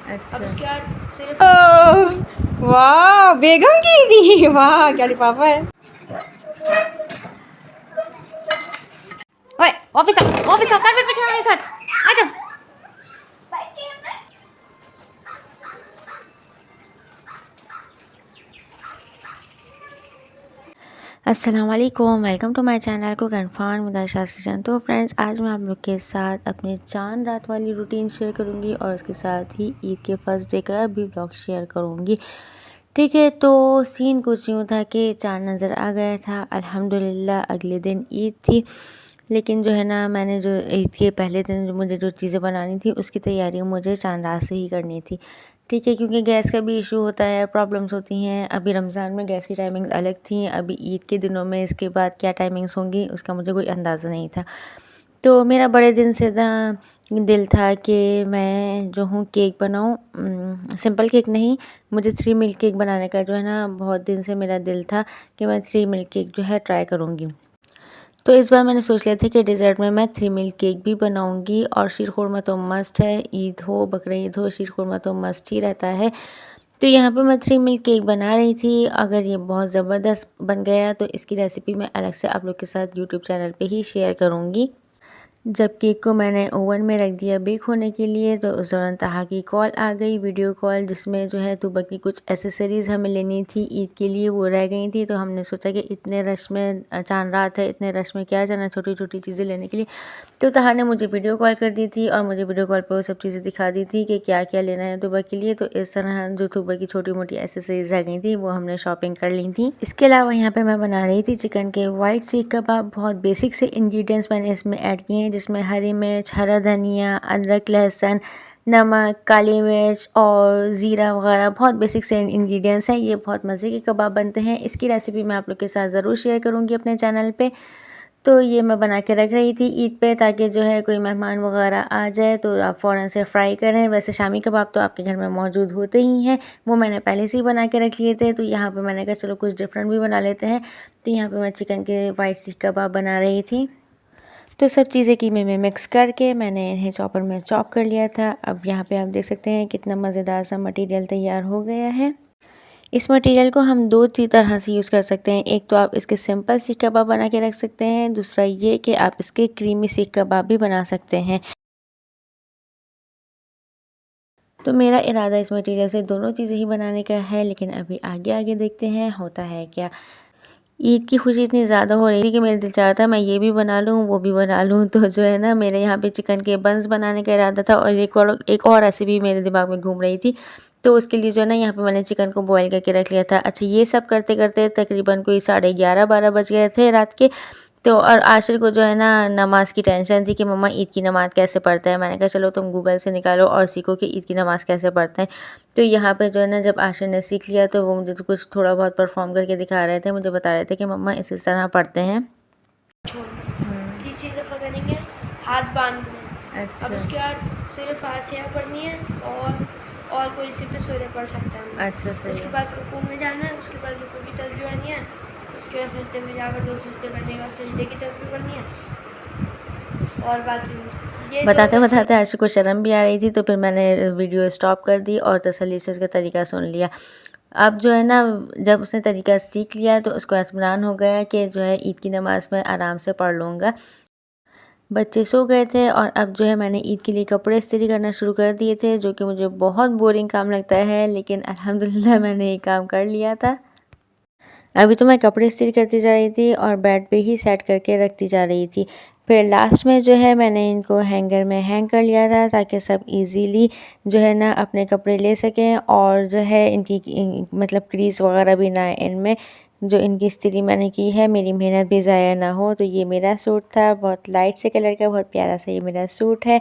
अच्छा। अब उसके बाद सिर्फ वाह, बेगम की थी। वाह, क्या लिफाफा है। ओए, ऑफिस आओ, ऑफिस आओ, कारपेट पे चढ़ो मेरे साथ। आ जाओ। अस्सलाम वालेकुम, welcome to my channel cook and fun with Ayesha's kitchen. तो फ्रेंड्स, आज मैं आप लोग के साथ अपने चांद रात वाली रूटीन शेयर करूंगी और उसके साथ ही ईद के फर्स्ट डे का भी ब्लॉग शेयर करूंगी। ठीक है, तो सीन कुछ यूँ था कि चांद नज़र आ गया था। अल्हम्दुलिल्लाह अगले दिन ईद थी, लेकिन जो है ना, मैंने जो ईद के पहले दिन जो मुझे जो चीज़ें बनानी थी उसकी तैयारी मुझे चांद रात से ही करनी थी। ठीक है, क्योंकि गैस का भी इशू होता है, प्रॉब्लम्स होती हैं। अभी रमज़ान में गैस की टाइमिंग्स अलग थी, अभी ईद के दिनों में इसके बाद क्या टाइमिंग्स होंगी उसका मुझे कोई अंदाज़ा नहीं था। तो मेरा बड़े दिन से दिल था कि मैं जो हूँ केक बनाऊँ। सिंपल केक नहीं, मुझे 3 मिल्क केक बनाने का जो है ना बहुत दिन से मेरा दिल था कि मैं 3 मिल्क केक जो है ट्राई करूँगी। तो इस बार मैंने सोच लिया था कि डेज़र्ट में मैं 3 मिल्क केक भी बनाऊंगी। और शीर खुरमा तो मस्ट है, ईद हो बकरा ईद हो, शीर खुरमा तो मस्ट ही रहता है। तो यहाँ पे मैं 3 मिल्क केक बना रही थी। अगर ये बहुत ज़बरदस्त बन गया तो इसकी रेसिपी मैं अलग से आप लोग के साथ यूट्यूब चैनल पे ही शेयर करूँगी। जब केक को मैंने ओवन में रख दिया बेक होने के लिए, तो उस दौरान ताहा की कॉल आ गई, वीडियो कॉल, जिसमें जो है तूबा की कुछ एसेसरीज़ हमें लेनी थी ईद के लिए, वो रह गई थी। तो हमने सोचा कि इतने रश में चांद रात है, इतने रश में क्या जाना छोटी छोटी चीज़ें लेने के लिए। तो ताहा ने मुझे वीडियो कॉल कर दी थी और मुझे वीडियो कॉल पर वो सब चीज़ें दिखा दी थी कि क्या क्या लेना है तूबा के लिए। तो इस तरह जो तूबा की छोटी मोटी एसेसरीज़ रह गई थी वो हमने शॉपिंग कर ली थी। इसके अलावा यहाँ पर मैं बना रही थी चिकन के वाइट सीख कबाब। बहुत बेसिक से इंग्रेडिएंट्स मैंने इसमें ऐड किए हैं, जिसमें हरी मिर्च, हरा धनिया, अदरक, लहसुन, नमक, काली मिर्च और ज़ीरा वगैरह। बहुत बेसिक से इंग्रेडिएंट्स हैं। ये बहुत मज़े के कबाब बनते हैं। इसकी रेसिपी मैं आप लोग के साथ ज़रूर शेयर करूँगी अपने चैनल पे। तो ये मैं बना के रख रही थी ईद पे, ताकि जो है कोई मेहमान वगैरह आ जाए तो आप फ़ौरन से फ्राई करें। वैसे शामी कबाब तो आपके घर में मौजूद होते ही हैं, वो मैंने पहले से ही बना के रख लिए थे। तो यहाँ पे मैंने कहा चलो कुछ डिफरेंट भी बना लेते हैं। तो यहाँ पे मैं चिकन के वाइट सीख कबाब बना रही थी। तो सब चीज़ें कीमे में मिक्स करके मैंने इन्हें चॉपर में चॉप कर लिया था। अब यहाँ पे आप देख सकते हैं कितना मज़ेदार सा मटेरियल तैयार हो गया है। इस मटेरियल को हम दो तरह से यूज़ कर सकते हैं। एक तो आप इसके सिंपल सीख कबाब बना के रख सकते हैं, दूसरा ये कि आप इसके क्रीमी सीख कबाब भी बना सकते हैं। तो मेरा इरादा इस मटेरियल से दोनों चीज़ें ही बनाने का है, लेकिन अभी आगे आगे देखते हैं होता है क्या। ईद की खुशी इतनी ज़्यादा हो रही थी कि मेरा दिल चाह रहा था मैं ये भी बना लूँ, वो भी बना लूँ। तो जो है ना, मेरे यहाँ पे चिकन के बंस बनाने का इरादा था और एक और रेसिपी मेरे दिमाग में घूम रही थी। तो उसके लिए जो है ना, यहाँ पे मैंने चिकन को बॉईल करके रख लिया था। अच्छा, ये सब करते करते तकरीबन कोई 11:30-12 बज गए थे रात के। तो और आशिर को जो है ना नमाज़ की टेंशन थी कि मम्मा ईद की नमाज़ कैसे पढ़ते हैं। मैंने कहा चलो तुम गूगल से निकालो और सीखो कि ईद की नमाज़ कैसे पढ़ते हैं। तो यहाँ पे जो है ना, जब आशिर ने सीख लिया तो वो मुझे तो कुछ थोड़ा बहुत परफॉर्म करके दिखा रहे थे, मुझे बता रहे थे कि मम्मा इस तरह पढ़ते हैं। छोड़ना, तीसरी दफ़ा करेंगे हाथ बांधना। अच्छा। अब उसके बाद सिर्फ फातिहा पढ़नी है और कोई सिर्फ सूरह पढ़ सकता है। अच्छा, सही उसके है। बाद रुकू में जाना है, उसके बाद रुकू की तस्बीह पढ़नी है, उसके बाद सजदे में जाकर 2 सजदे करने के बाद सजदे की तस्बीह पढ़नी है। और बाकी ये बताते बताते आशिक को शर्म भी आ रही थी, तो फिर मैंने वीडियो स्टॉप कर दी और तसल्ली से उसका तरीका सुन लिया। अब जो है ना, जब उसने तरीका सीख लिया तो उसको इत्मीनान हो गया कि जो है ईद की नमाज़ मैं आराम से पढ़ लूँगा। बच्चे सो गए थे और अब जो है मैंने ईद के लिए कपड़े इस्त्री करना शुरू कर दिए थे, जो कि मुझे बहुत बोरिंग काम लगता है, लेकिन अल्हम्दुलिल्लाह मैंने ये काम कर लिया था। अभी तो मैं कपड़े इस्त्री करती जा रही थी और बेड पे ही सेट करके रखती जा रही थी। फिर लास्ट में जो है मैंने इनको हैंगर में हैंग कर लिया था, ताकि सब इजीली जो है ना अपने कपड़े ले सकें और जो है मतलब क्रीज़ वगैरह भी ना आए इनमें। जो इनकी इस्त्री मैंने की है, मेरी मेहनत भी ज़ाया ना हो। तो ये मेरा सूट था, बहुत लाइट से कलर का, बहुत प्यारा सा ये मेरा सूट है।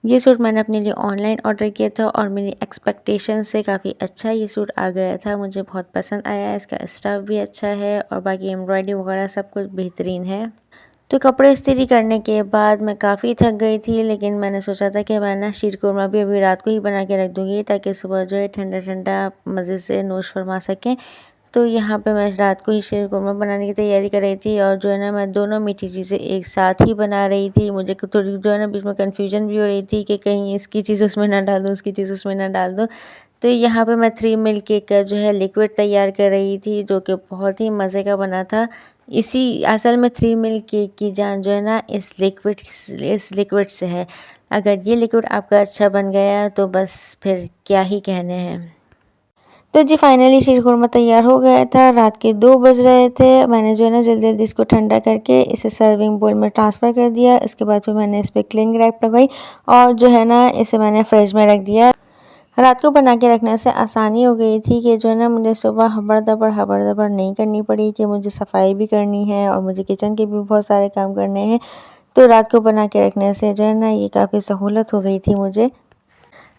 ये सूट मैंने अपने लिए ऑनलाइन ऑर्डर किया था और मेरी एक्सपेक्टेशन से काफ़ी अच्छा ये सूट आ गया था। मुझे बहुत पसंद आया, इसका स्टफ़ भी अच्छा है और बाकी एम्ब्रॉयडरी वगैरह सब कुछ बेहतरीन है। तो कपड़े इस्त्री करने के बाद मैं काफ़ी थक गई थी, लेकिन मैंने सोचा था कि मैं ना शीर खुरमा भी अभी रात को ही बना के रख दूँगी, ताकि सुबह जो है ठंडा ठंडा मज़े से नोश फरमा सकें। तो यहाँ पे मैं रात को ही शीर कुरमा बनाने की तैयारी कर रही थी और जो है ना मैं दोनों मीठी चीज़ें एक साथ ही बना रही थी। मुझे थोड़ी जो है ना बीच में कन्फ्यूजन भी हो रही थी कि कहीं इसकी चीज़ उसमें ना डाल दूँ, उसकी चीज़ उसमें ना डाल दूँ। तो यहाँ पे मैं 3 मिल्क केक का जो है लिक्विड तैयार कर रही थी, जो कि बहुत ही मज़े का बना था। इसी असल में 3 मिल्क केक की जान जो है ना इस लिक्विड से है। अगर ये लिक्विड आपका अच्छा बन गया तो बस फिर क्या ही कहने हैं। तो जी फाइनली शीर खुरमा तैयार हो गया था। रात के 2 बज रहे थे। मैंने जो है ना जल्दी जल्दी इसको ठंडा करके इसे सर्विंग बोल में ट्रांसफ़र कर दिया। इसके बाद फिर मैंने इस पर क्लिंग रैप लगाई और जो है ना इसे मैंने फ्रिज में रख दिया। रात को बना के रखने से आसानी हो गई थी कि जो है ना मुझे सुबह हबड़-दबड़ नहीं करनी पड़ी कि मुझे सफाई भी करनी है और मुझे किचन के भी बहुत सारे काम करने हैं। तो रात को बना के रखने से जो है ना ये काफ़ी सहूलत हो गई थी मुझे।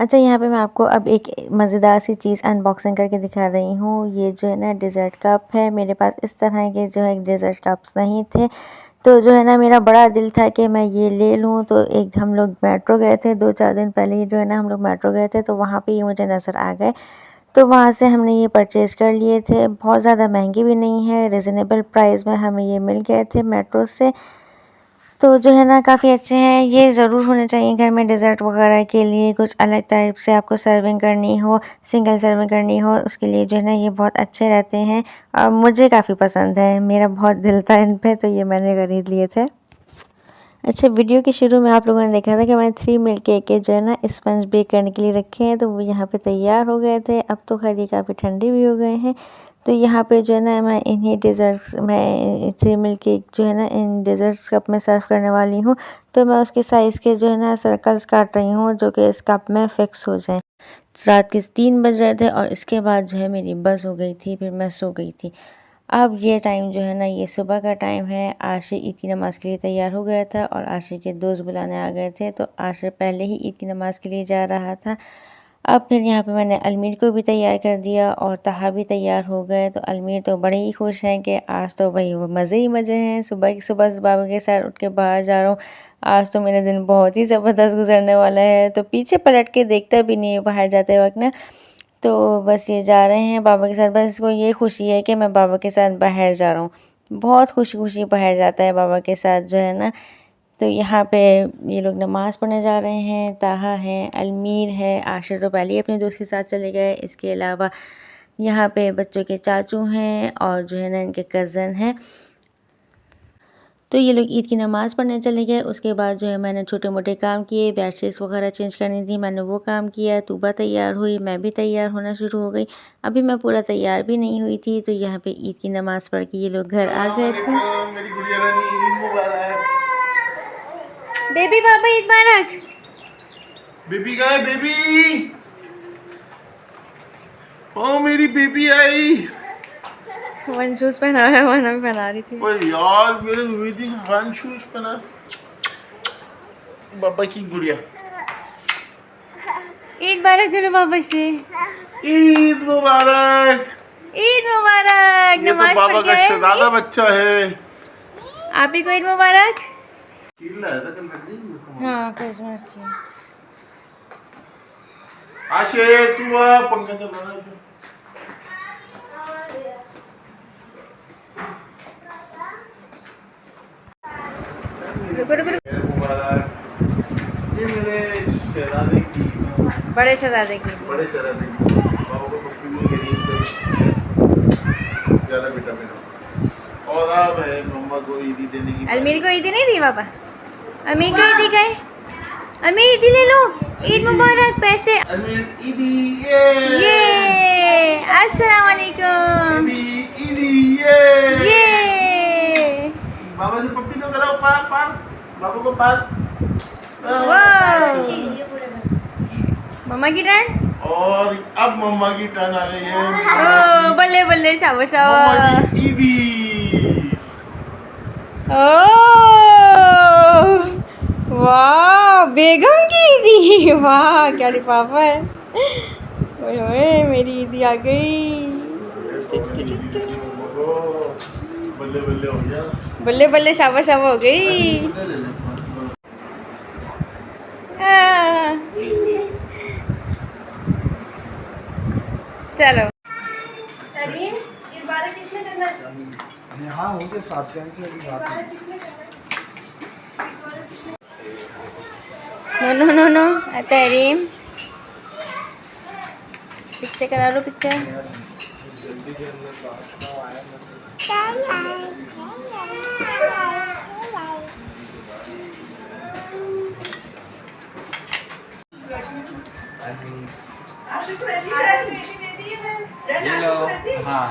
अच्छा, यहाँ पे मैं आपको अब एक मज़ेदार सी चीज़ अनबॉक्सिंग करके दिखा रही हूँ। ये जो है ना डेज़र्ट कप है। मेरे पास इस तरह के जो है डेज़र्ट कप्स नहीं थे, तो जो है ना मेरा बड़ा दिल था कि मैं ये ले लूँ। तो एक हम लोग मेट्रो गए थे, 2-4 दिन पहले ही जो है ना हम लोग मेट्रो गए थे, तो वहाँ पे ये मुझे नज़र आ गए। तो वहाँ से हमने ये परचेज़ कर लिए थे। बहुत ज़्यादा महंगे भी नहीं है, रिज़नेबल प्राइस में हमें ये मिल गए थे मेट्रो से। तो जो है ना काफ़ी अच्छे हैं। ये ज़रूर होने चाहिए घर में डेज़र्ट वगैरह के लिए। कुछ अलग टाइप से आपको सर्विंग करनी हो, सिंगल सर्विंग करनी हो, उसके लिए जो है ना ये बहुत अच्छे रहते हैं और मुझे काफ़ी पसंद है। मेरा बहुत दिल था इन पे, तो ये मैंने खरीद लिए थे। अच्छा, वीडियो के शुरू में आप लोगों ने देखा था कि मैंने 3 मिल्क केक के जो है ना स्पंज बेक करने के लिए रखे हैं, तो वो यहाँ पे तैयार हो गए थे। अब तो खैर ये काफ़ी ठंडे भी हो गए हैं। तो यहाँ पे जो है ना मैं इन्हीं डेज़र्ट्स में 3 मिल्क केक जो है ना इन डेज़र्ट्स कप में सर्व करने वाली हूँ। तो मैं उसके साइज़ के जो है ना सर्कल्स काट रही हूँ, जो कि इस कप में फ़िक्स हो जाएँ। रात के 3 बज रहे थे और इसके बाद जो है मेरी बस हो गई थी, फिर मैं सो गई थी। अब ये टाइम जो है ना ये सुबह का टाइम है। आशिर ईद की नमाज़ के लिए तैयार हो गया था और आशिर के दोस्त बुलाने आ गए थे, तो आशिर पहले ही ईद की नमाज़ के लिए जा रहा था। अब फिर यहाँ पे मैंने अलमीर को भी तैयार कर दिया और ताहा भी तैयार हो गए। तो अलमीर तो बड़े ही खुश हैं कि आज तो भाई वो मज़े ही मज़े हैं। सुबह की सुबह बाबा के साथ उठ के बाहर जा रहा हूँ, आज तो मेरा दिन बहुत ही ज़बरदस्त गुजरने वाला है। तो पीछे पलट के देखता भी नहीं है बाहर जाते वक्त ना। तो बस ये जा रहे हैं बाबा के साथ। बस इसको ये खुशी है कि मैं बाबा के साथ बाहर जा रहा हूँ। बहुत खुशी खुशी बाहर जाता है बाबा के साथ जो है ना। तो यहाँ पे ये लोग नमाज़ पढ़ने जा रहे हैं। ताहा है, अलमीर है, आशिर तो पहले ही अपने दोस्त के साथ चले गए। इसके अलावा यहाँ पे बच्चों के चाचू हैं और जो है ना इनके कज़न हैं। तो ये लोग ईद की नमाज़ पढ़ने चले गए। उसके बाद जो है मैंने छोटे मोटे काम किए, बेडशीट्स वगैरह चेंज करनी थी, मैंने वो काम किया। तूबा तैयार हुई, मैं भी तैयार होना शुरू हो गई। अभी मैं पूरा तैयार भी नहीं हुई थी। तो यहाँ पे ईद की नमाज़ पढ़ के ये लोग घर आ गए थे। मेरी गुड़िया रानी ईद मुबारक। बेबी पापा ईद मुबारक। बेबी का है बेबी। ओ मेरी बेबी आई। वन शूज पहना है, वन भी पहना रही थी। ओए यार मेरे बेबी थी वन शूज पहना। पापा की गुड़िया। ईद मुबारक करो पापा से। ईद मुबारक। ईद मुबारक। ये तो नमाज बाबा पढ़ के का आए शहजादा बच्चा है। आप ही को ईद मुबारक। कील लाया था कल रख दी। हाँ फ्रिज में रखी। आशे तू आ पंखा चलाना। रुको रुको रुको। ईद मुबारक। ये मेरे शहजादे की। बड़े शहजादे की। बड़े शहजादे की। बाबा को पप्पी में गई इससे ज़्यादा बेटा मेरा। और अब है मम्मा को ईदी देने की। अलमीर को ईदी नहीं दी पापा। अमीर को ईदी गए। अमीर ईदी ले लो। ईद मुबारक पैसे। अमीर ईदी ये अस्सलाम वालेकुम। ईदी ये बाबा से पप्पी तो कराओ पार पार बाबू को पार। वाह मम्मा की टर्न। और अब मम्मा की टर्न आ गई है। ओ बल्ले बल्ले शाबाश मम्मा शाबाश। की ईदी। ओ वाह बेगम की ईदी। वाह क्या लिफाफा है। ओए ओए मेरी ईदी आ गई। बल्ले बल्ले हो गया। बल्ले बल्ले शाबाश शाबाश हो गई। चलो हाँ हो गया 7 घंटे की बात है। No no no no Tahreem picture करा लो पिक्चर। हाँ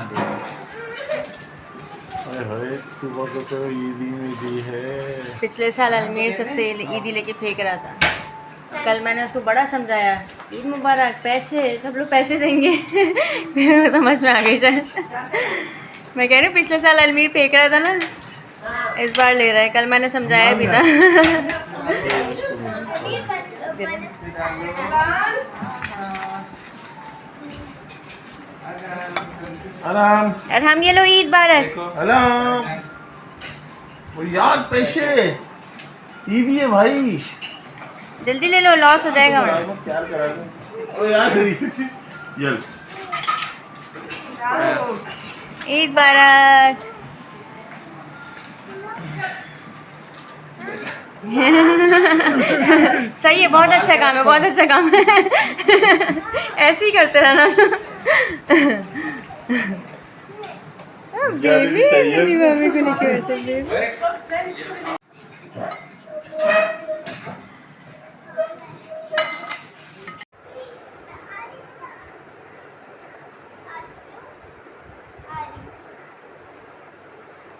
अरे तू तो ईदी में दी है। पिछले साल अलमीर सबसे ईदी लेके फेंक रहा था। कल मैंने उसको बड़ा समझाया, ईद मुबारक, पैसे सब लोग पैसे देंगे। फिर समझ में आ गई शायद। मैं कह रही हूँ पिछले साल अलमीर फेंक रहा था ना, इस बार ले रहा है। कल मैंने समझाया भी था। आराम अरहम ये लो ईद मुबारक। आराम वो याद पैसे ईदी है भाई। जल्दी ले लो, लॉस हो जाएगा हमारा। प्यार करा दो। ओ यार यल ईद मुबारक। सही है, बहुत अच्छा काम है, बहुत अच्छा काम है। ऐसे ही करते रहना। बेबी मेरी मम्मी को लेके बैठे बेबी।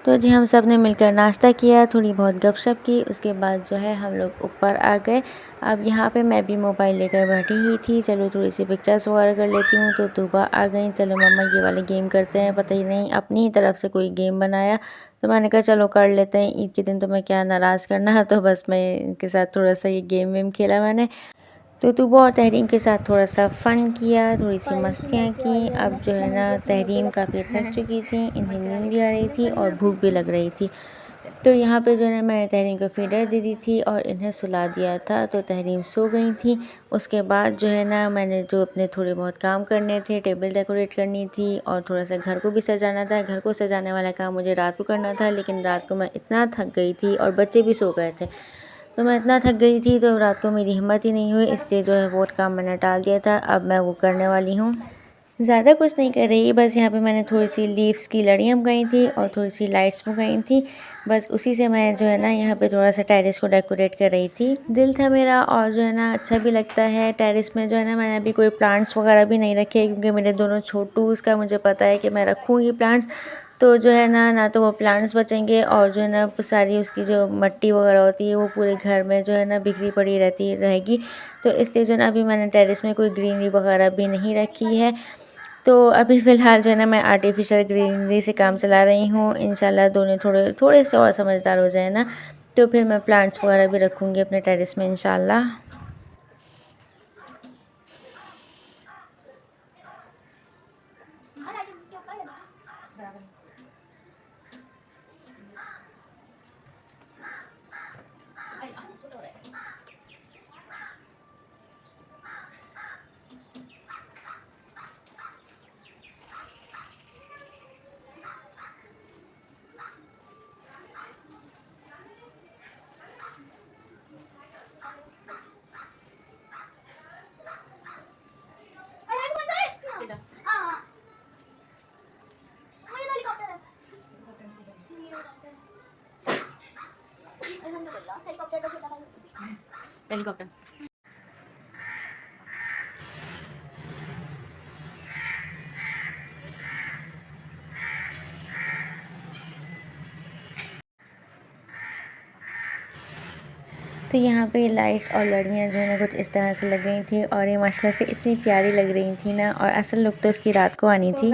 तो जी हम सब ने मिलकर नाश्ता किया, थोड़ी बहुत गपशप की। उसके बाद जो है हम लोग ऊपर आ गए। अब यहाँ पे मैं भी मोबाइल लेकर बैठी ही थी, चलो थोड़ी सी पिक्चर्स वगैरह कर लेती हूँ। तो तूबा आ गई, चलो मम्मा ये वाले गेम करते हैं। पता ही नहीं अपनी ही तरफ से कोई गेम बनाया, तो मैंने कहा चलो कर लेते हैं, ईद के दिन तो मैं क्या नाराज़ करना है। तो बस मैं इनके साथ थोड़ा सा ये गेम वेम खेला मैंने। तो तूबा और तहरीम के साथ थोड़ा सा फ़न किया, थोड़ी सी मस्तियाँ की। अब जो है ना तहरीम काफ़ी थक चुकी थी, इन्हें नींद भी आ रही थी और भूख भी लग रही थी। तो यहाँ पे जो है ना मैंने तहरीम को फीडर दे दी थी और इन्हें सुला दिया था, तो तहरीम सो गई थी। उसके बाद जो है ना मैंने जो अपने थोड़े बहुत काम करने थे, टेबल डेकोरेट करनी थी और थोड़ा सा घर को भी सजाना था। घर को सजाने वाला काम मुझे रात को करना था, लेकिन रात को मैं इतना थक गई थी और बच्चे भी सो गए थे। तो मैं इतना थक गई थी तो रात को मेरी हिम्मत ही नहीं हुई, इसलिए जो है वो काम मैंने टाल दिया था। अब मैं वो करने वाली हूँ। ज़्यादा कुछ नहीं कर रही, बस यहाँ पे मैंने थोड़ी सी लीव्स की लड़ियाँ मंगाई थी और थोड़ी सी लाइट्स मंगाई थी। बस उसी से मैं जो है ना यहाँ पे थोड़ा सा टेरेस को डेकोरेट कर रही थी। दिल था मेरा और जो है ना अच्छा भी लगता है। टेरेस में जो है ना मैंने अभी कोई प्लांट्स वगैरह भी नहीं रखे, क्योंकि मेरे दोनों छोटूज़ का मुझे पता है कि मैं रखूँगी प्लांट्स, तो जो है ना तो वो प्लांट्स बचेंगे और जो है ना सारी उसकी जो मट्टी वगैरह होती है वो पूरे घर में जो है ना बिखरी पड़ी रहती रहेगी। तो इसलिए जो है ना अभी मैंने टेरेस में कोई ग्रीनरी वगैरह भी नहीं रखी है। तो अभी फ़िलहाल जो है ना मैं आर्टिफिशियल ग्रीनरी से काम चला रही हूँ। इंशाल्लाह दोनों थोड़े से और समझदार हो जाए ना, तो फिर मैं प्लांट्स वगैरह भी रखूँगी अपने टेरेस में इंशाल्लाह। हेलीकॉप्टर तो यहाँ पे लाइट्स और लड़ियाँ जो है ना कुछ इस तरह से लग गई थी और ये माशाल्लाह से इतनी प्यारी लग रही थी ना। और असल लुक तो इसकी रात को आनी थी।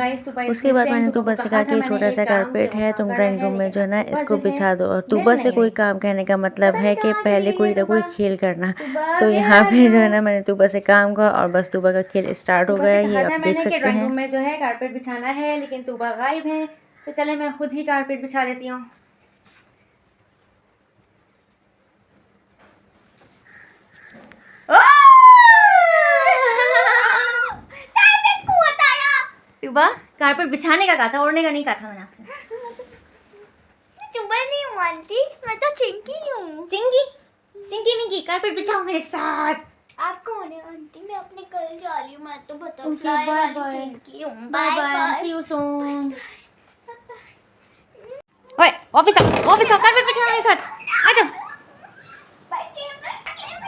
उसके बाद मैंने तूबा से कहा कि छोटा सा कारपेट है, तुम ड्राइंग रूम में जो है ना इसको बिछा दो। और तूबा से कोई काम कहने का मतलब है कि पहले कोई ना कोई खेल करना। तो यहाँ पे जो है ना मैंने तूबा से काम कहा और बस तूबा का खेल स्टार्ट हो गया। ये आप देख सकते हैं ड्राइंग रूम में जो है कारपेट बिछाना है, लेकिन तूबा गायब है। तो चले मैं खुद ही कारपेट बिछा लेती हूँ। तूबा कारपेट बिछाने का कहा था, ओढ़ने का नहीं कहा था मैंने आपसे। हूँ आंटी, मैं तो चिंकी हूँ। चिंकी चिंकी मिंकी कारपेट बिछाओ मेरे साथ। आप कौन है आंटी? मैं अपने कल जा रही हूँ, मैं तो Okay, बटरफ्लाई bye वाली bye. चिंकी हूँ। Bye bye bye, bye. See you soon. ओए ऑफिस आओ कारपेट बिछाओ मेरे साथ, आ जाओ।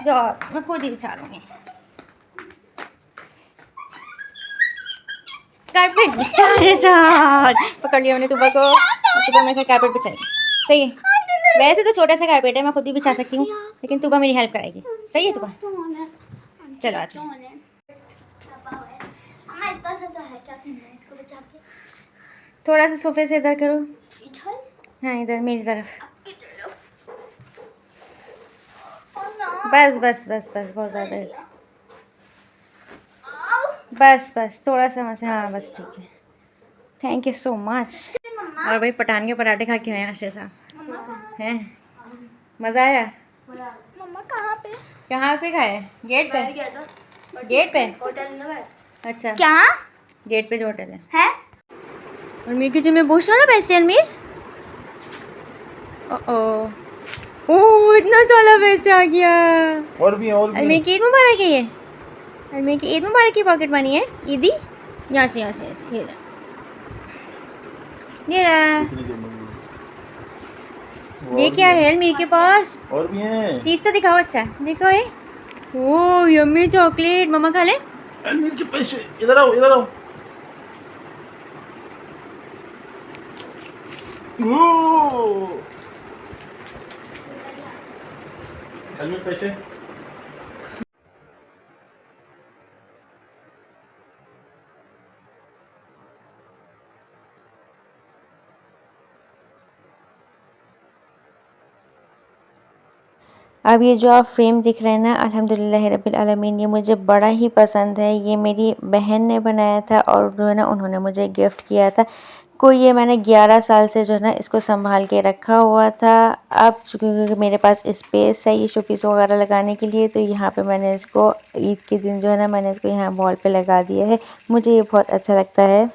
जाओ मैं खुद ही बिछा लूंगी। कारपेट बिछा मेरे साथ। पकड़ लिया मैंने तुबा को, तुबा मेरे साथ कारपेट बिछाएगी। सही है, वैसे तो छोटा सा कारपेट है, मैं खुद भी बिछा सकती हूँ, लेकिन तुबा मेरी हेल्प कराएगी। सही है तुबा, चलो आ जाओ। हमें इतना सा तो है, क्या करना है इसको बचा के? थोड़ा सा सोफे से इधर करो। इधर हाँ इधर मेरी तरफ। आपकी तरफ। Oh no. बस बस बस बस, बहुत ज़्यादा है। आओ। बस बस थोड़ा सा वहाँ से, हाँ बस ठीक है। Thank you so much. मम्मा और भाई पठान के पराठे खा के आए आशा साहब हैं, मज़ा आया? मम्मा कहाँ पे? कहाँ पे खाए? गेट पे? बाहर गया था गेट पे? होटल में गए। अच्छा क्या गेट पे जो होटल है। है? और मेरे किचन में बहुत सारा पैसे अलमीर। ओह इतना सारा पैसे आ गया। और भी अलमीर की ईद मुबारक है ये, अलमीर की ईद मुबारक की पॉकेट मनी है। ईदी यहाँ से ये ले। ये रहा। ये क्या है अलमीर के पास? और भी हैं। चीज़ तो दिखाओ। अच्छा देखो ये, ओह यम्मी चॉकलेट, मम्मा खा ले। अलमीर के पैसे, इधर आओ इधर आओ। अलमीर पैसे। अब ये जो आप फ्रेम दिख रहे हैं ना, अल्हम्दुलिल्लाह रब्बिल आलमीन, ये मुझे बड़ा ही पसंद है। ये मेरी बहन ने बनाया था और जो है ना उन्होंने मुझे गिफ्ट किया था। को ये मैंने 11 साल से जो है ना इसको संभाल के रखा हुआ था। अब चूँकि मेरे पास स्पेस है ये शोपीस वगैरह लगाने के लिए, तो यहाँ पे मैंने इसको ईद के दिन जो है ना मैंने इसको यहाँ वॉल पे लगा दिया है। मुझे ये बहुत अच्छा लगता है।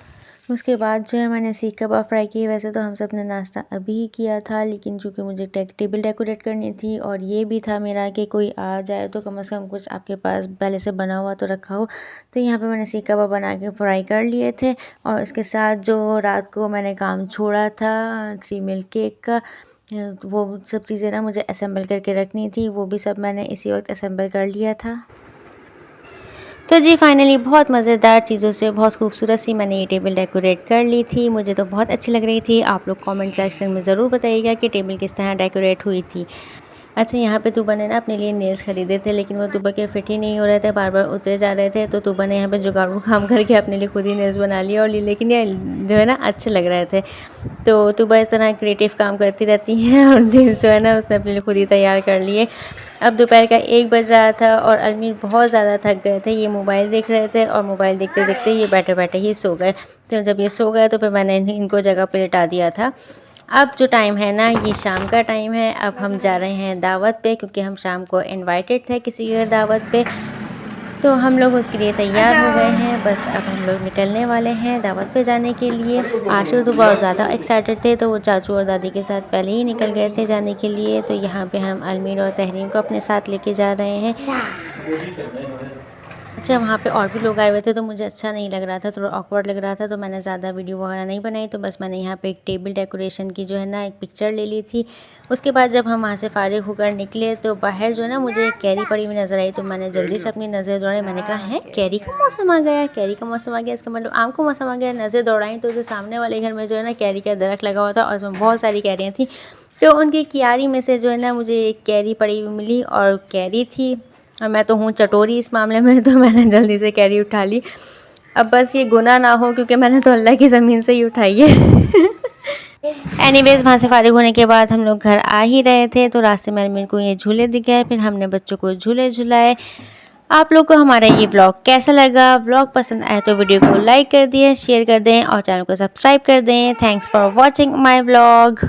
उसके बाद जो है मैंने सीख कबाब फ्राई की। वैसे तो हम सब ने नाश्ता अभी ही किया था, लेकिन चूँकि मुझे टेबल डेकोरेट करनी थी और ये भी था मेरा कि कोई आ जाए तो कम से कम कुछ आपके पास पहले से बना हुआ तो रखा हो। तो यहाँ पे मैंने सीख कबाब बना के फ्राई कर लिए थे और इसके साथ जो रात को मैंने काम छोड़ा था 3 मिल्क केक का, वो सब चीज़ें ना मुझे असेंबल करके रखनी थी, वो भी सब मैंने इसी वक्त असेंबल कर लिया था। तो जी फाइनली बहुत मज़ेदार चीज़ों से बहुत खूबसूरत सी मैंने ये टेबल डेकोरेट कर ली थी। मुझे तो बहुत अच्छी लग रही थी। आप लोग कमेंट सेक्शन में ज़रूर बताइएगा कि टेबल किस तरह डेकोरेट हुई थी। अच्छा यहाँ पे तुबा ने ना अपने लिए नेल्स खरीदे थे, लेकिन वो तुबा के फिट ही नहीं हो रहे थे, बार बार उतरे जा रहे थे। तो तुबा ने यहाँ पे जुगाड़ू काम करके अपने लिए खुद ही नेल्स बना लिया और लेकिन ये जो है ना अच्छे लग रहे थे। तो तुबा इस तरह क्रिएटिव काम करती रहती हैं और नेल्स जो है ना उसने अपने लिए खुद ही तैयार कर लिए। अब दोपहर का 1 बज रहा था और अलमीर बहुत ज़्यादा थक गए थे। ये मोबाइल देख रहे थे और मोबाइल देखते देखते ये बैठे बैठे ही सो गए। तो जब ये सो गए तो फिर मैंने इनको जगह पे लिटा दिया था। अब जो टाइम है ना ये शाम का टाइम है। अब हम जा रहे हैं दावत पे, क्योंकि हम शाम को इनवाइटेड थे किसी और दावत पे, तो हम लोग उसके लिए तैयार हो गए हैं। बस अब हम लोग निकलने वाले हैं दावत पे जाने के लिए। आशुर तो बहुत ज़्यादा एक्साइटेड थे, तो वो चाचू और दादी के साथ पहले ही निकल गए थे जाने के लिए। तो यहाँ पे हम अलमीर और तहरीम को अपने साथ लेके जा रहे हैं। अच्छा वहाँ पे और भी लोग आए हुए थे तो मुझे अच्छा नहीं लग रहा था, थोड़ा ऑकवर्ड लग रहा था, तो मैंने ज़्यादा वीडियो वगैरह नहीं बनाई। तो बस मैंने यहाँ पे एक टेबल डेकोरेशन की जो है ना एक पिक्चर ले ली थी। उसके बाद जब हम वहाँ से फारिग होकर निकले तो बाहर जो है ना मुझे कैरी पड़ी हुई नज़र आई। तो मैंने जल्दी से अपनी नज़र दौड़ाई। मैंने कहा है कैरी का मौसम आ गया, कैरी का मौसम आ गया, इसका मतलब आम का मौसम आ गया। नज़र दौड़ाई तो जो सामने वाले घर में जो है ना कैरी का दरख्त लगा हुआ था और उसमें बहुत सारी कैरियाँ थी। तो उनकी क्यारी में से जो है ना मुझे एक कैरी पड़ी हुई मिली और कैरी थी, और मैं तो हूँ चटोरी इस मामले में, तो मैंने जल्दी से कैरी उठा ली। अब बस ये गुनाह ना हो क्योंकि मैंने तो अल्लाह की ज़मीन से ही उठाई है। एनीवेज़ वहाँ से फारिग होने के बाद हम लोग घर आ ही रहे थे, तो रास्ते में अलमीर को ये झूले दिख गए। फिर हमने बच्चों को झूले झुलाए। आप लोग को हमारा ये व्लॉग कैसा लगा? व्लॉग पसंद आए तो वीडियो को लाइक कर दिए, शेयर कर दें और चैनल को सब्सक्राइब कर दें। Thanks for watching my vlog.